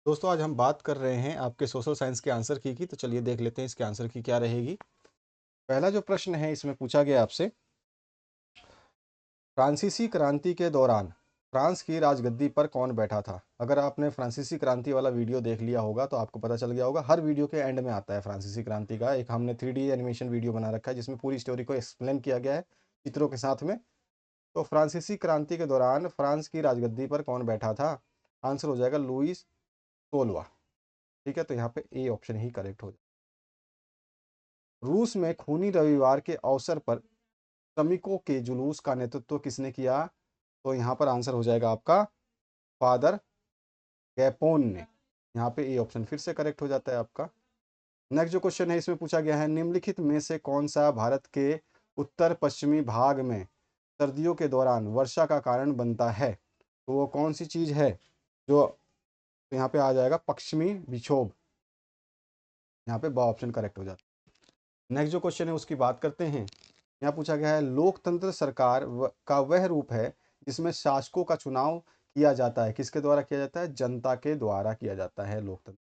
दोस्तों आज हम बात कर रहे हैं आपके सोशल साइंस के आंसर की तो चलिए देख लेते हैं इसके आंसर की क्या रहेगी। पहला जो प्रश्न है इसमें पूछा गया आपसे, फ्रांसीसी क्रांति के दौरान फ्रांस की राजगद्दी पर कौन बैठा था। अगर आपने फ्रांसीसी क्रांति वाला वीडियो देख लिया होगा तो आपको पता चल गया होगा, हर वीडियो के एंड में आता है फ्रांसीसी क्रांति का एक हमने 3D एनिमेशन वीडियो बना रखा है जिसमें पूरी स्टोरी को एक्सप्लेन किया गया है चित्रों के साथ में। तो फ्रांसीसी क्रांति के दौरान फ्रांस की राजगद्दी पर कौन बैठा था, आंसर हो जाएगा लुईस 16। ठीक है, तो यहाँ पे ए ऑप्शन ही करेक्ट हो जाएगा। रूस में खूनी रविवार के अवसर पर श्रमिकों के जुलूस का नेतृत्व किसने किया, तो यहाँ पर आंसर हो जाएगा आपका फादर गैपोन ने। यहाँ पे ए ऑप्शन फिर से करेक्ट हो जाता है आपका। नेक्स्ट जो क्वेश्चन है इसमें पूछा गया है, निम्नलिखित में से कौन सा भारत के उत्तर पश्चिमी भाग में सर्दियों के दौरान वर्षा का कारण बनता है, तो वो कौन सी चीज है जो, तो यहाँ पे आ जाएगा पश्चिमी विक्षोभ। यहाँ पे बा ऑप्शन करेक्ट हो जाता है। नेक्स्ट जो क्वेश्चन है उसकी बात करते हैं। यहाँ पूछा गया है, लोकतंत्र सरकार का वह रूप है जिसमें शासकों का चुनाव किया जाता है, किसके द्वारा किया जाता है, जनता के द्वारा किया जाता है लोकतंत्र।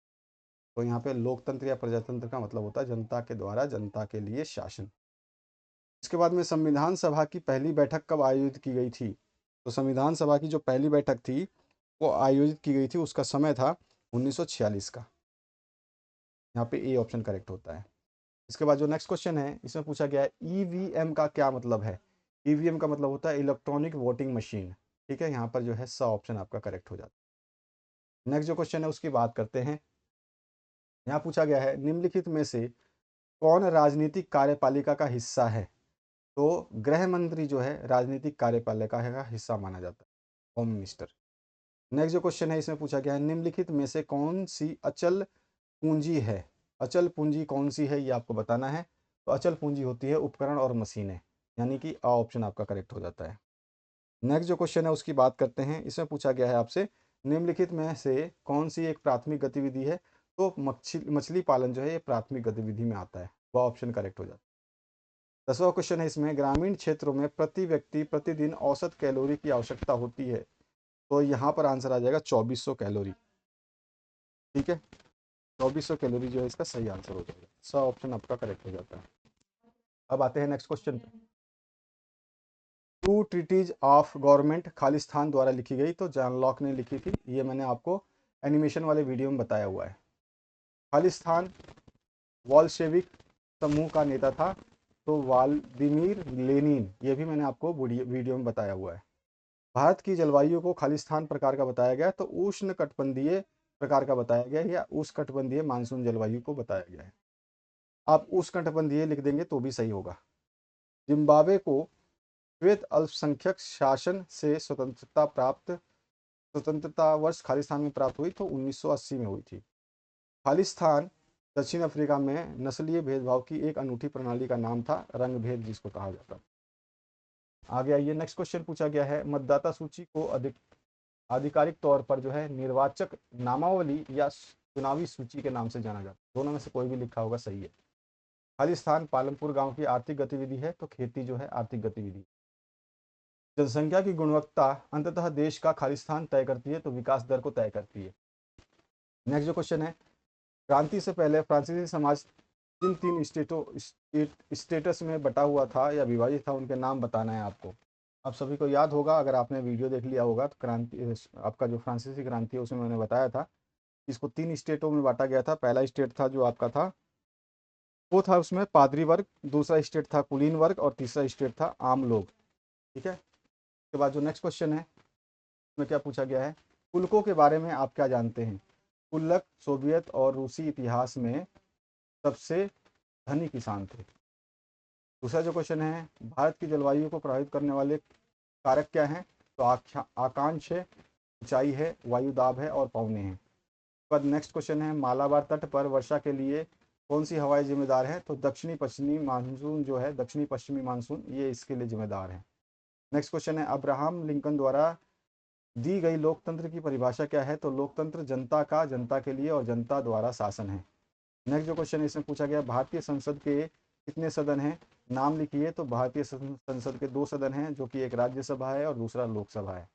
तो यहाँ पे लोकतंत्र या प्रजातंत्र का मतलब होता है जनता के द्वारा, जनता के लिए शासन। इसके बाद में संविधान सभा की पहली बैठक कब आयोजित की गई थी, तो संविधान सभा की जो पहली बैठक थी वो आयोजित की गई थी, उसका समय था 1946 का। यहाँ पे ए ऑप्शन करेक्ट होता है। इसके बाद जो नेक्स्ट क्वेश्चन है इसमें पूछा गया है, ईवीएम का क्या मतलब है। ईवीएम का मतलब होता है इलेक्ट्रॉनिक वोटिंग मशीन। ठीक है, यहाँ पर जो है सा ऑप्शन आपका करेक्ट हो जाता है। नेक्स्ट जो क्वेश्चन है उसकी बात करते हैं। यहाँ पूछा गया है, निम्नलिखित में से कौन राजनीतिक कार्यपालिका का हिस्सा है, तो गृह मंत्री जो है राजनीतिक कार्यपालिका का हिस्सा माना जाता है, होम मिनिस्टर। नेक्स्ट जो क्वेश्चन है इसमें पूछा गया है, निम्नलिखित में से कौन सी अचल पूंजी है। अचल पूंजी कौन सी है ये आपको बताना है। तो अचल पूंजी होती है उपकरण और मशीनें, यानी कि आ ऑप्शन आपका करेक्ट हो जाता है। नेक्स्ट जो क्वेश्चन है उसकी बात करते हैं। इसमें पूछा गया है आपसे, निम्नलिखित में से कौन सी एक प्राथमिक गतिविधि है, तो मछली पालन जो है ये प्राथमिक गतिविधि में आता है, वह ऑप्शन करेक्ट हो जाता है। 10वां क्वेश्चन है इसमें, ग्रामीण क्षेत्रों में प्रति व्यक्ति प्रतिदिन औसत कैलोरी की आवश्यकता होती है, तो यहाँ पर आंसर आ जाएगा 2400 कैलोरी। ठीक है, 2400 कैलोरी जो है इसका सही आंसर हो जाएगा, सा ऑप्शन आपका करेक्ट हो जाता है। अब आते हैं नेक्स्ट क्वेश्चन पे। Two treatises of government Khalistan द्वारा लिखी गई, तो जॉन लॉक ने लिखी थी, ये मैंने आपको एनिमेशन वाले वीडियो में बताया हुआ है। खालिस्तान वॉल्शेविक समूह का नेता था, तो व्लादिमीर लेनिन, ये भी मैंने आपको वीडियो में बताया हुआ है। भारत की जलवायु को खालिस्तान प्रकार का बताया गया, तो उष्ण कटिबंधीय प्रकार का बताया गया है, या उष्ण कटिबंधीय मानसून जलवायु को बताया गया है। आप उष्ण कटिबंधीय लिख देंगे तो भी सही होगा। जिम्बाब्वे को श्वेत अल्पसंख्यक शासन से स्वतंत्रता वर्ष खालिस्तान में प्राप्त हुई, तो 1980 में हुई थी। खालिस्तान दक्षिण अफ्रीका में नस्लीय भेदभाव की एक अनूठी प्रणाली का नाम था, रंग भेद जिसको कहा जाता है। आगे आइए, नेक्स्ट क्वेश्चन पूछा गया है, मतदाता सूची को आधिकारिक तौर पर जो है निर्वाचक नामावली या चुनावी सूची के नाम से जाना जाता है, दोनों में से कोई भी लिखा होगा सही है। खालिस्तान पालमपुर गांव की आर्थिक गतिविधि है, तो खेती जो है आर्थिक गतिविधि। जनसंख्या की गुणवत्ता अंततः देश का खालिस्तान तय करती है, तो विकास दर को तय करती है। नेक्स्ट जो क्वेश्चन है, क्रांति से पहले फ्रांसीसी समाज जिन तीन स्टेटस में बटा हुआ था या विभाजित था, उनके नाम बताना है आपको। आप सभी को याद होगा, अगर आपने वीडियो देख लिया होगा, तो क्रांति आपका जो फ्रांसीसी क्रांति है उसमें मैंने बताया था, इसको 3 स्टेटों में बांटा गया था। पहला स्टेट था जो आपका था, वो था उसमें पादरी वर्ग, दूसरा स्टेट था कुलीन वर्ग, और तीसरा स्टेट था आम लोग। ठीक है, उसके बाद जो नेक्स्ट क्वेश्चन है उसमें क्या पूछा गया है, कुल्कों के बारे में आप क्या जानते हैं। कुल्लक सोवियत और रूसी इतिहास में सबसे धनी किसान थे। दूसरा जो क्वेश्चन है, भारत की जलवायु को प्रभावित करने वाले कारक क्या हैं, तो आकांक्ष है, ऊंचाई है, वायु दाब है, और पवने हैं। पर नेक्स्ट क्वेश्चन है, मालाबार तट पर वर्षा के लिए कौन सी हवाएं जिम्मेदार है, तो दक्षिणी पश्चिमी मानसून जो है, दक्षिणी पश्चिमी मानसून ये इसके लिए जिम्मेदार है। नेक्स्ट क्वेश्चन है, अब्राहम लिंकन द्वारा दी गई लोकतंत्र की परिभाषा क्या है, तो लोकतंत्र जनता का, जनता के लिए और जनता द्वारा शासन है। नेक्स्ट जो क्वेश्चन इसमें पूछा गया, भारतीय संसद के कितने सदन हैं, नाम लिखिए, तो भारतीय संसद के 2 सदन हैं, जो कि एक राज्यसभा है और दूसरा लोकसभा है।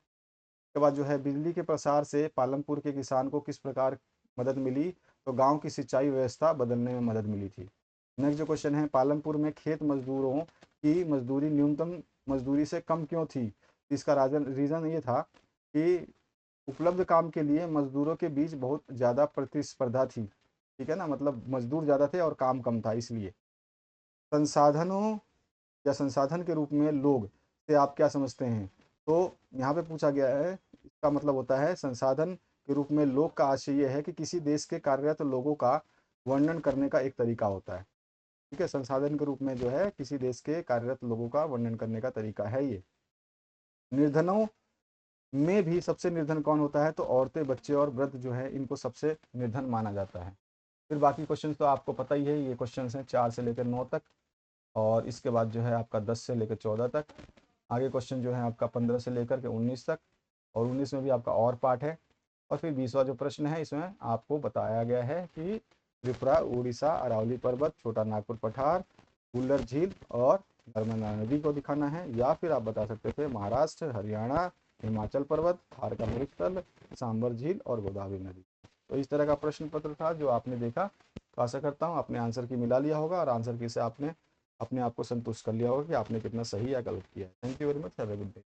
उसके बाद जो है बिजली के प्रसार से पालमपुर के किसान को किस प्रकार मदद मिली, तो गांव की सिंचाई व्यवस्था बदलने में मदद मिली थी। नेक्स्ट जो क्वेश्चन है, पालमपुर में खेत मजदूरों की मजदूरी न्यूनतम मजदूरी से कम क्यों थी। इसका रीज़न ये था कि उपलब्ध काम के लिए मजदूरों के बीच बहुत ज़्यादा प्रतिस्पर्धा थी। ठीक है ना, मतलब मजदूर ज़्यादा थे और काम कम था इसलिए। संसाधनों या संसाधन के रूप में लोग से आप क्या समझते हैं, तो यहाँ पे पूछा गया है, इसका मतलब होता है संसाधन के रूप में लोग का आशय यह है कि किसी देश के कार्यरत लोगों का वर्णन करने का एक तरीका होता है। ठीक है, संसाधन के रूप में जो है किसी देश के कार्यरत लोगों का वर्णन करने का तरीका है ये। निर्धनों में भी सबसे निर्धन कौन होता है, तो औरतें, बच्चे और वृद्ध जो है इनको सबसे निर्धन माना जाता है। फिर बाकी क्वेश्चन तो आपको पता ही है, ये क्वेश्चन हैं 4 से लेकर 9 तक, और इसके बाद जो है आपका 10 से लेकर 14 तक। आगे क्वेश्चन जो है आपका 15 से लेकर के 19 तक, और 19 में भी आपका और पार्ट है। और फिर 20वां जो प्रश्न है इसमें आपको बताया गया है कि त्रिपुरा, उड़ीसा, अरावली पर्वत, छोटा नागपुर पठार, उल्लर झील और नर्मदा नदी को दिखाना है, या फिर आप बता सकते थे महाराष्ट्र, हरियाणा, हिमाचल पर्वत, थार का मरुस्थल, सांबर झील और गोदावरी नदी। तो इस तरह का प्रश्न पत्र था जो आपने देखा। तो आशा करता हूँ आपने आंसर की मिला लिया होगा, और आंसर की से आपने अपने आप को संतुष्ट कर लिया होगा कि आपने कितना सही या गलत किया है। Thank you very much, have a good day.